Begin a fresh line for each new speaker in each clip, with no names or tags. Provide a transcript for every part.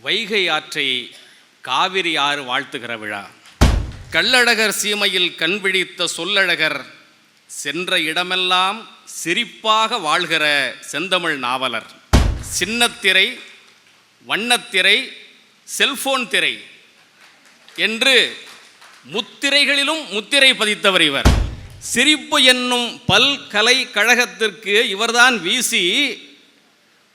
வைகை ஆற்றை காவிரி ஆறு வாழ்த்துகிற விழா. கள்ளழகர் சீமையில் கண்பிடித்த சொல்லழகர் சென்ற இடமெல்லாம் சிரிப்பாக வாழ்கிற செந்தமிழ் நாவலர். சின்னத்திரை, வண்ணத்திரை, செல்போன் திரை என்று முத்திரைகளிலும் முத்திரை பதித்தவர் இவர். சிரிப்பு என்னும் பல்கலைக்கழகத்திற்கு இவர்தான் வீசி,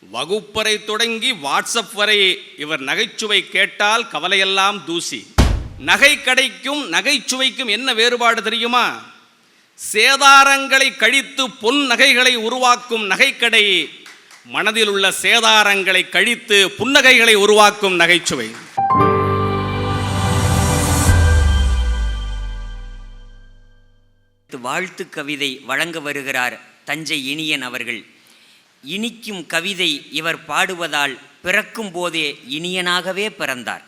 வகுப்பறை தொடங்கி வாட்ஸ்அப் வரை இவர் நகைச்சுவை கேட்டால் கவலையெல்லாம் தூசி. நகை கடைக்கும் நகைச்சுவைக்கும் என்ன வேறுபாடு தெரியுமா? சேதாரங்களை கழித்து பொன் நகைகளை உருவாக்கும் நகைக்கடை, மனதில் உள்ள சேதாரங்களை கழித்து புன்னகைகளை உருவாக்கும் நகைச்சுவை.
வாழ்த்து கவிதை வழங்க வருகிறார் தஞ்சை இனியன் அவர்கள். இனிக்கும் கவிதை இவர் பாடுவதால் பிறக்கும் போதே இனியனாகவே பிறந்தார்.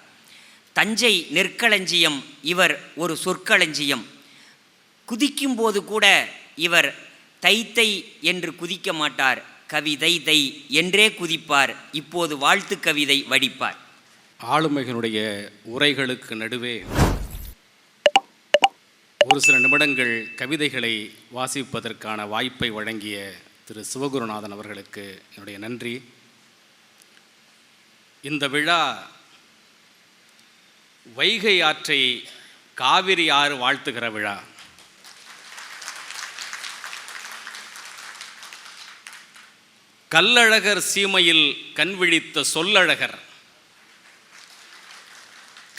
தஞ்சை நெற்களஞ்சியம், இவர் ஒரு சொற்களஞ்சியம். குதிக்கும் போது கூட இவர் தை தை என்று குதிக்க மாட்டார், கவிதை தை என்றே குதிப்பார். இப்போது வாழ்த்து கவிதை வடிப்பார்.
ஆளுமைகளுடைய உரைகளுக்கு நடுவே ஒரு சில நிமிடங்கள் கவிதைகளை வாசிப்பதற்கான வாய்ப்பை வழங்கிய திரு சிவகுருநாதன் அவர்களுக்கு என்னுடைய நன்றி. இந்த விழா வைகை ஆற்றை காவிரி ஆறு வாழ்த்துகிற விழா. கள்ளழகர் சீமையில் கண்விழித்த சொல்லழகர்.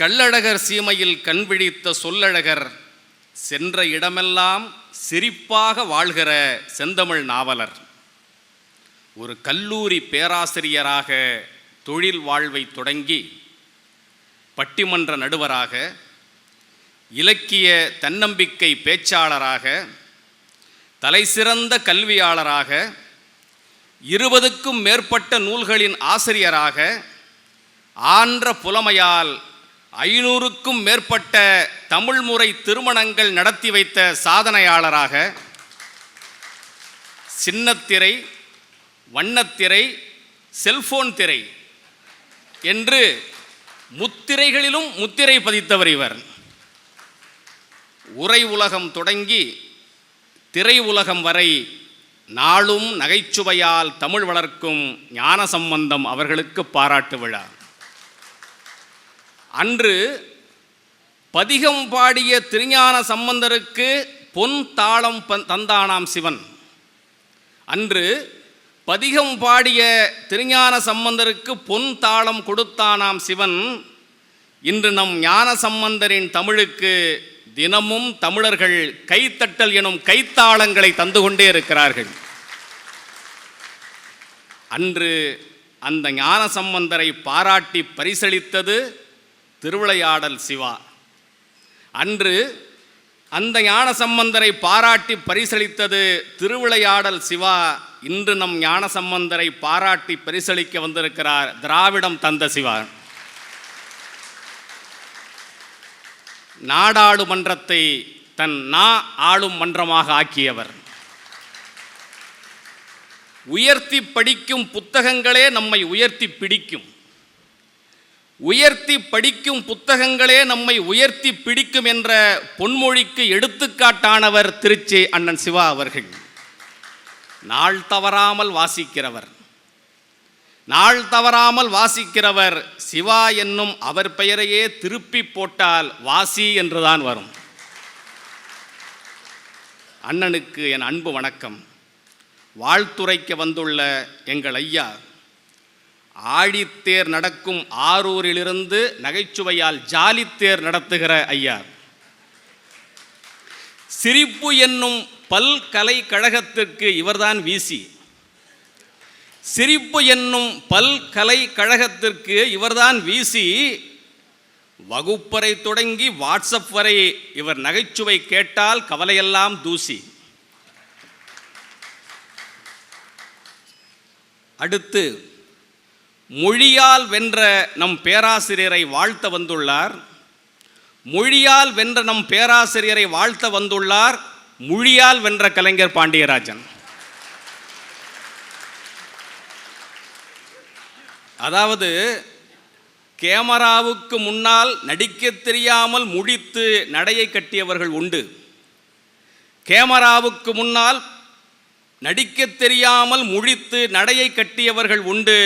கள்ளழகர் சீமையில் கண்விழித்த சொல்லழகர் சென்ற இடமெல்லாம் சிரிப்பாக வாழ்கிற செந்தமிழ் நாவலர். ஒரு கல்லூரி பேராசிரியராக தொழில் வாழ்வை தொடங்கி பட்டிமன்ற நடுவராக, இலக்கிய தன்னம்பிக்கை பேச்சாளராக, தலைசிறந்த கல்வியாளராக, 20க்கும் மேற்பட்ட நூல்களின் ஆசிரியராக, ஆன்ற புலமையால் 500க்கும் மேற்பட்ட தமிழ்முறை திருமணங்கள் நடத்தி வைத்த சாதனையாளராக, சின்னத்திரை, வண்ணத்திரை, செல்போன் திரை என்று முத்திரைகளிலும் முத்திரை பதித்தவர் இவர். உரை உலகம் தொடங்கி திரை உலகம் வரை நாளும் நகைச்சுவையால் தமிழ் வளர்க்கும் ஞானசம்பந்தம் அவர்களுக்கு பாராட்டு விழா. அன்று பதிகம் பாடிய திருஞான சம்பந்தருக்கு பொன் தாளம் தந்தானாம் சிவன். அன்று பதிகம் பாடிய திருஞான சம்பந்தருக்கு பொன் தாளம் கொடுத்தானாம் சிவன். இன்று நம் ஞான சம்பந்தரின் தமிழுக்கு தினமும் தமிழர்கள் கைத்தட்டல் எனும் கைத்தாளங்களை தந்து கொண்டே இருக்கிறார்கள். அன்று அந்த ஞான சம்பந்தரை பாராட்டி பரிசளித்தது திருவிளையாடல் சிவா. அன்று அந்த ஞான சம்பந்தரை பாராட்டி பரிசளித்தது திருவிளையாடல் சிவா. இன்று நம் ஞான சம்பந்தரை பாராட்டி பரிசளிக்க வந்திருக்கிறார் திராவிடம் தந்த சிவா. நாடாளுமன்றத்தை தன் ஆளும் மன்றமாக ஆக்கியவர். உயர்த்தி படிக்கும் புத்தகங்களே நம்மை உயர்த்தி பிடிக்கும். உயர்த்தி படிக்கும் புத்தகங்களே நம்மை உயர்த்தி பிடிக்கும் என்ற பொன்மொழிக்கு எடுத்துக்காட்டானவர் திருச்சி அண்ணன் சிவா அவர்கள். நாள் தவறாமல் வாசிக்கிறவர். நாள் தவறாமல் வாசிக்கிறவர். சிவா என்னும் அவர் பெயரையே திருப்பி போட்டால் வாசி என்றுதான் வரும். அண்ணனுக்கு என் அன்பு வணக்கம். வாழ்த்துரைக்க வந்துள்ள எங்கள் ஐயா, ஆழித்தேர் நடக்கும் ஆரூரிலிருந்து நகைச்சுவையால் ஜாலித்தேர் நடத்துகிற ஐயா. சிரிப்பு என்னும் பல்கலைக்கழகத்திற்கு இவர்தான் வீசி. சிரிப்பு என்னும் பல்கலைக்கழகத்திற்கு இவர்தான் வீசி, வகுப்பறை தொடங்கி வாட்ஸ்அப் வரை இவர் நகைச்சுவை கேட்டால் கவலையெல்லாம் தூசி. அடுத்து மொழியால் வென்ற நம் பேராசிரியரை வாழ்த்த வந்துள்ளார். மொழியால் வென்ற நம் பேராசிரியரை வாழ்த்த வந்துள்ளார் மொழியால் வென்ற கலைஞர் பாண்டியராஜன். அதாவது கேமராவுக்கு முன்னால் நடிக்கத் தெரியாமல் முழித்து நடையை கட்டியவர்கள் உண்டு. கேமராவுக்கு முன்னால் நடிக்கத் தெரியாமல் முழித்து நடையை கட்டியவர்கள் உண்டு.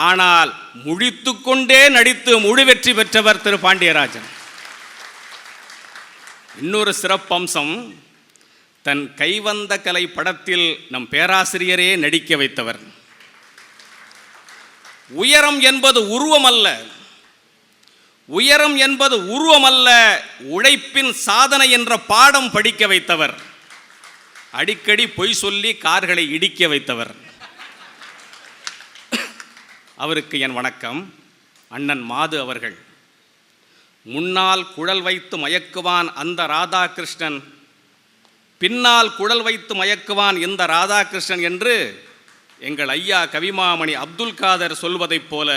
ஆனால் முழித்து கொண்டே நடித்து முழு வெற்றி பெற்றவர் திரு பாண்டியராஜன். இன்னொரு சிறப்பம்சம், தன் கைவந்த கலை படத்தில் நம் பேராசிரியரே நடிக்க வைத்தவர். உயரம் என்பது உருவமல்ல, உயரம் என்பது உருவமல்ல, உழைப்பின் சாதனை என்ற பாடம் படிக்க வைத்தவர். அடிக்கடி பொய் சொல்லி கார்களை இடிக்க வைத்தவர். அவருக்கு என் வணக்கம். அண்ணன் மாது அவர்கள், முன்னால் குழல் வைத்து மயக்குவான் அந்த ராதாகிருஷ்ணன், பின்னால் குழல் வைத்து மயக்குவான் இந்த ராதாகிருஷ்ணன் என்று எங்கள் ஐயா கவிமாமணி அப்துல் காதர் சொல்வதைப் போல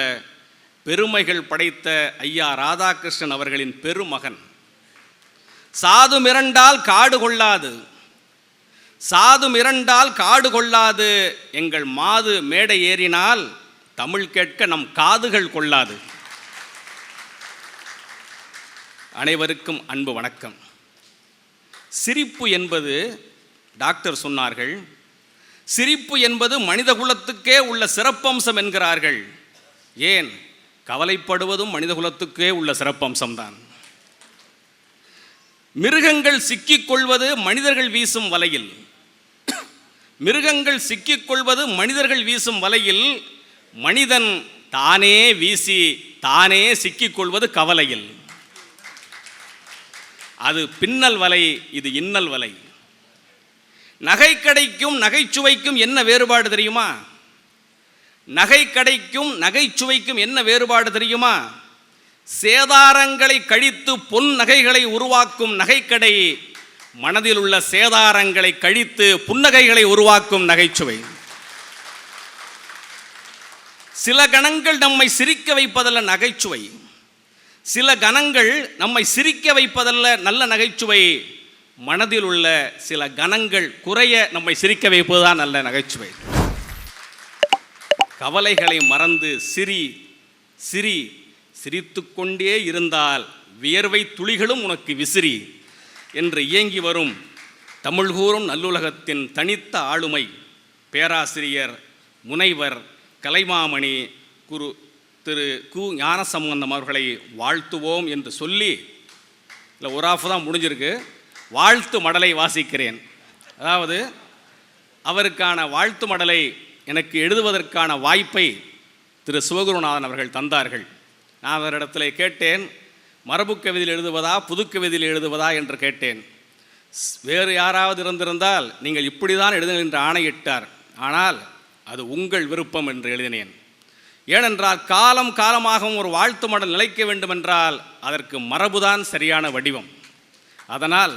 பெருமைகள் படைத்த ஐயா ராதாகிருஷ்ணன் அவர்களின் பெருமகன். சாது மிரண்டால் காடு கொள்ளாது, சாது மிரண்டால் காடு கொள்ளாது, எங்கள் மாது மேடை ஏறினால் தமிழ் கேட்க நம் காதுகள் கொள்ளாது. அனைவருக்கும் அன்பு வணக்கம். சிரிப்பு என்பது, டாக்டர் சொன்னார்கள், சிரிப்பு என்பது மனித குலத்துக்கே உள்ள சிறப்பம்சம் என்கிறார்கள். ஏன், கவலைப்படுவதும் மனித குலத்துக்கே உள்ள சிறப்பம்சம்தான். மிருகங்கள் சிக்கிக்கொள்வது மனிதர்கள் வீசும் வலையில், மிருகங்கள் சிக்கிக்கொள்வது மனிதர்கள் வீசும் வலையில், மனிதன் தானே வீசி தானே சிக்கிக்கொள்வது கவலையில். அது பின்னல் வலை, இது இன்னல் வலை. நகைக்கடைக்கும் நகைச்சுவைக்கும் என்ன வேறுபாடு தெரியுமா? நகைக்கடைக்கும் நகைச்சுவைக்கும் என்ன வேறுபாடு தெரியுமா? சேதாரங்களை கழித்து பொன் நகைகளை உருவாக்கும் நகைக்கடை, மனதில் உள்ள சேதாரங்களை கழித்து புன்னகைகளை உருவாக்கும் நகைச்சுவை. சில கணங்கள் நம்மை சிரிக்க வைப்பதல்ல நகைச்சுவை, சில கணங்கள் நம்மை சிரிக்க வைப்பதல்ல நல்ல நகைச்சுவை, மனதில் உள்ள சில கணங்கள் குறைய நம்மை சிரிக்க வைப்பதுதான் நல்ல நகைச்சுவை. கவலைகளை மறந்து சிரி சிரி, சிரித்து கொண்டே இருந்தால் வியர்வை துளிகளும் உனக்கு விசிறி என்று இயங்கி வரும் தமிழ் கூறும் நல்லுலகத்தின் தனித்த ஆளுமை பேராசிரியர் முனைவர் கலைமாமணி குரு திரு கு ஞானசம்பந்தம் அவர்களை வாழ்த்துவோம் என்று சொல்லி, இல்லை ஒரு ஆஃப் தான் முடிஞ்சிருக்கு, வாழ்த்து மடலை வாசிக்கிறேன். அதாவது அவருக்கான வாழ்த்து மடலை எனக்கு எழுதுவதற்கான வாய்ப்பை திரு சிவகுருநாதன் அவர்கள் தந்தார்கள். நான் அவரிடத்தில் கேட்டேன், மரபு கவிதையில் எழுதுவதா புதுக்கவிதையில் எழுதுவதா என்று கேட்டேன். வேறு யாராவது இருந்திருந்தால் நீங்கள் இப்படி தான் எழுதுங்கள் என்று ஆணையிட்டார். ஆனால் அது உங்கள் விருப்பம் என்று எழுதினேன். ஏனென்றால் காலம் காலமாகவும் ஒரு வாழ்த்து மடல் நிலைக்க வேண்டுமென்றால் அதற்கு மரபுதான் சரியான வடிவம். அதனால்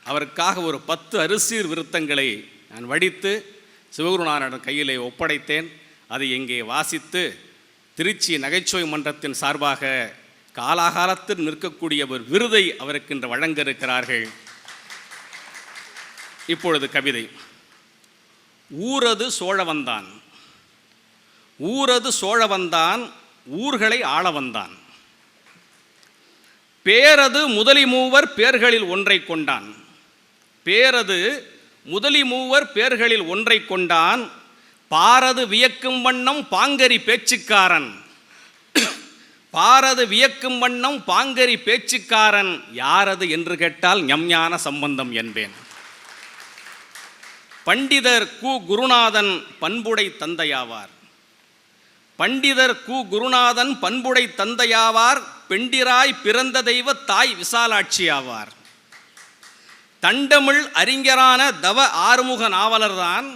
அவருக்காக ஒரு 10 அரிசீர் விருத்தங்களை நான் வடித்து சிவகுருநாதன் கையிலே ஒப்படைத்தேன். அதை இங்கே வாசித்து திருச்சி நகைச்சுவை மன்றத்தின் சார்பாக காலாகாலத்தில் நிற்கக்கூடிய ஒரு விருதை அவருக்கு இன்று வழங்க இருக்கிறார்கள். இப்பொழுது கவிதை. ஊரது சோழவந்தான், ஊரது சோழவந்தான், ஊர்களை ஆள வந்தான். பேரது முதலி மூவர் பேர்களில் ஒன்றை கொண்டான், பேரது முதலி மூவர் பேர்களில் ஒன்றை கொண்டான். பாரது வியக்கும் வண்ணம் பாங்கரி பேச்சுக்காரன், பாரது வியக்கும் வண்ணம் பாங்கரி பேச்சுக்காரன் யாரது என்று கேட்டால் ஞம்ஞான சம்பந்தம் என்பேன். பண்டிதர் கு குருநாதன் பண்புடை தந்தையாவார், பண்டிதர் கு குருநாதன் பண்புடை தந்தையாவார். பெண்டிராய் பிறந்த தெய்வ தாய் விசாலாட்சி ஆவார். தண்டமிழ் அறிஞரான தவ ஆறுமுக நாவலர்தான்,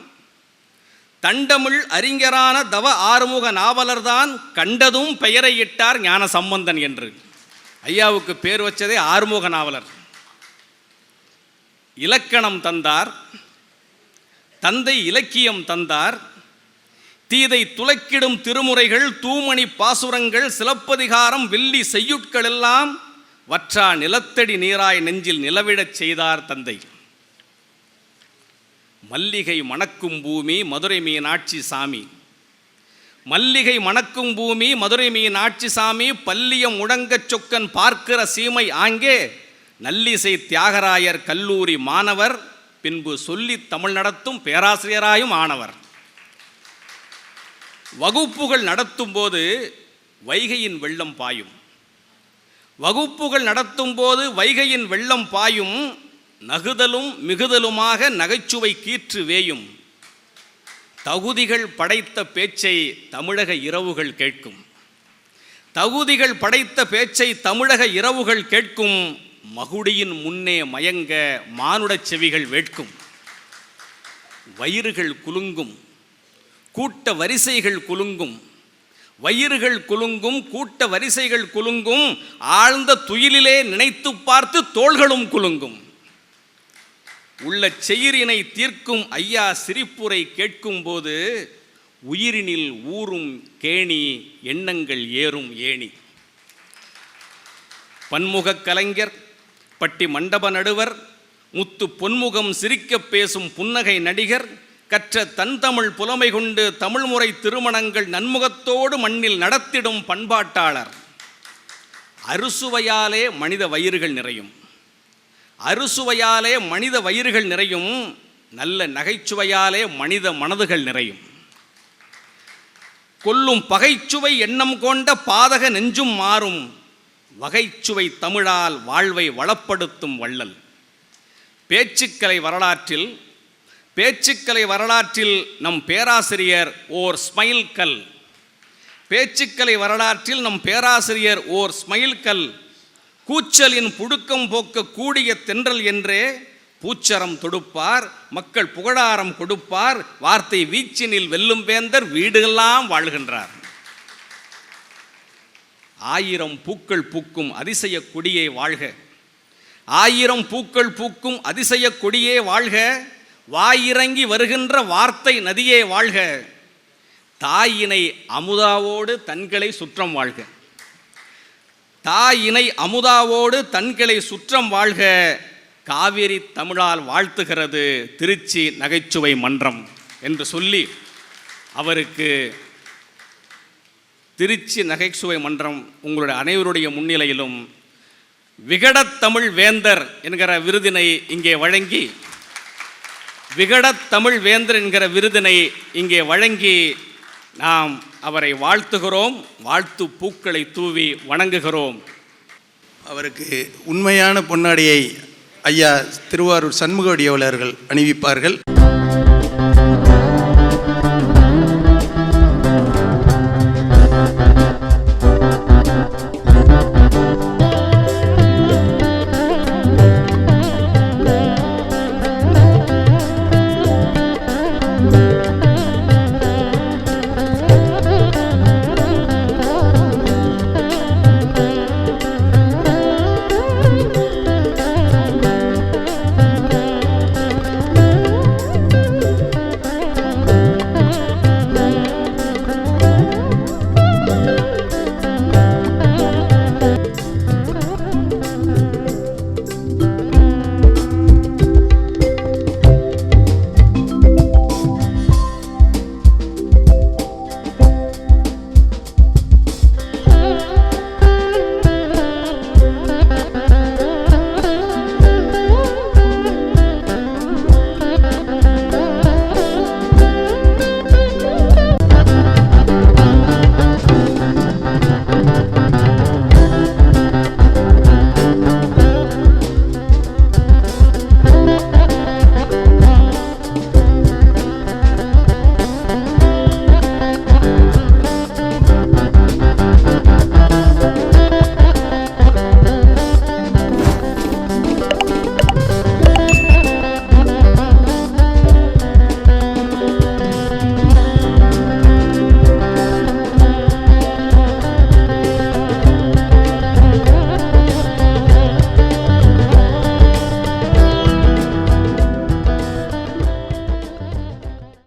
தண்டமிழ் அறிஞரான தவ ஆறுமுக நாவலர்தான் கண்டதும் பெயரை இட்டார் ஞான சம்பந்தன் என்று. ஐயாவுக்கு பேர் வச்சதே ஆறுமுக நாவலர். இலக்கணம் தந்தார், தந்தை இலக்கியம் தந்தார். தீதை துலக்கிடும் திருமுறைகள், தூமணி பாசுரங்கள், சிலப்பதிகாரம், வெள்ளி செய்யுட்கள் எல்லாம் வற்றா நிலத்தடி நீராய் நெஞ்சில் நிலவிடச் செய்தார் தந்தை. மல்லிகை மணக்கும் பூமி மதுரை மீனாட்சி சாமி, மல்லிகை மணக்கும் பூமி மதுரை மீன் ஆட்சி சாமி பல்லியம் முழங்கச் சொக்கன் பார்க்கிற சீமை ஆங்கே நல்லிசை தியாகராயர் கல்லூரி மாணவர், பின்பு சொல்லி தமிழ் நடத்தும் பேராசிரியராயும் ஆனவர். வகுப்புகள் நடத்தும் போது வைகையின் வெள்ளம் பாயும், வகுப்புகள் நடத்தும் போது வைகையின் வெள்ளம் பாயும், நகுதலும் மிகுதலுமாக நகைச்சுவை கீற்று வேயும், தகுதிகள் படைத்த பேச்சை தமிழக இரவுகள் கேட்கும், தகுதிகள் படைத்த பேச்சை தமிழக இரவுகள் கேட்கும், மகுடியின் முன்னே மயங்க மானுடச் செவிகள் வேட்கும், வயிறுகள் குலுங்கும் கூட்ட வரிசைகள் குலுங்கும், வயிறுகள் குலுங்கும் கூட்ட வரிசைகள் குலுங்கும், ஆழ்ந்த துயிலிலே நினைத்து பார்த்து தோள்களும் குலுங்கும், உள்ள செயிரினை தீர்க்கும் ஐயா சிரிப்புரை கேட்கும் போது உயிரினில் ஊறும் கேணி எண்ணங்கள் ஏறும் ஏணி. பன்முகக் கலைஞர், பட்டி மண்டப நடுவர், முத்து பொன்முகம் சிரிக்க பேசும் புன்னகை நடிகர், கற்ற தன் தமிழ் புலமை கொண்டு தமிழ்முறை திருமணங்கள் நன்முகத்தோடு மண்ணில் நடத்திடும் பண்பாட்டாளர். அறுசுவையாலே மனித வயிறுகள் நிறையும், அறுசுவையாலே மனித வயிறுகள் நிறையும், நல்ல நகைச்சுவையாலே மனித மனதுகள் நிறையும். கொல்லும் பகைச்சுவை எண்ணம் கொண்ட பாதக நெஞ்சும் மாறும், வகைச்சுவை தமிழால் வாழ்வை வளப்படுத்தும் வள்ளல். பேச்சுக்கலை வரலாற்றில் நம் பேராசிரியர் ஓர் ஸ்மைல் கல், பேச்சுக்கலை வரலாற்றில் நம் பேராசிரியர் ஓர் ஸ்மைல் கல், கூச்சலின் புடுக்கம் போக்க கூடிய தென்றல் என்றே பூச்சரம் தொடுப்பார், மக்கள் புகழாரம் கொடுப்பார், வார்த்தை வீச்சினில் வெல்லும் வேந்தர் வீடுகள்லாம் வாழ்கின்றார். ஆயிரம் பூக்கள் பூக்கும் அதிசய கொடியே வாழ்க, ஆயிரம் பூக்கள் பூக்கும் அதிசய கொடியே வாழ்க, வாயிறங்கி வருகின்ற வார்த்தை நதியே வாழ்க, தாயினை அமுதாவோடு தன்களை சுற்றம் வாழ்க, தாயினை அமுதாவோடு தன்களை சுற்றம் வாழ்க, காவிரி தமிழால் வாழ்த்துகிறது திருச்சி நகைச்சுவை மன்றம் என்று சொல்லி அவருக்கு திருச்சி நகைச்சுவை மன்றம் உங்களுடைய அனைவருடைய முன்னிலையிலும் விகடத்தமிழ் வேந்தர் என்கிற விருதினை இங்கே வழங்கி, விகடத்தமிழ் வேந்தர் என்கிற விருதினை இங்கே வழங்கி நாம் அவரை வாழ்த்துகிறோம், வாழ்த்து பூக்களை தூவி வணங்குகிறோம்.
அவருக்கு உண்மையான பொன்னாடியை ஐயா திருவாரூர் சண்முகவடி அவர்கள் அணிவிப்பார்கள்.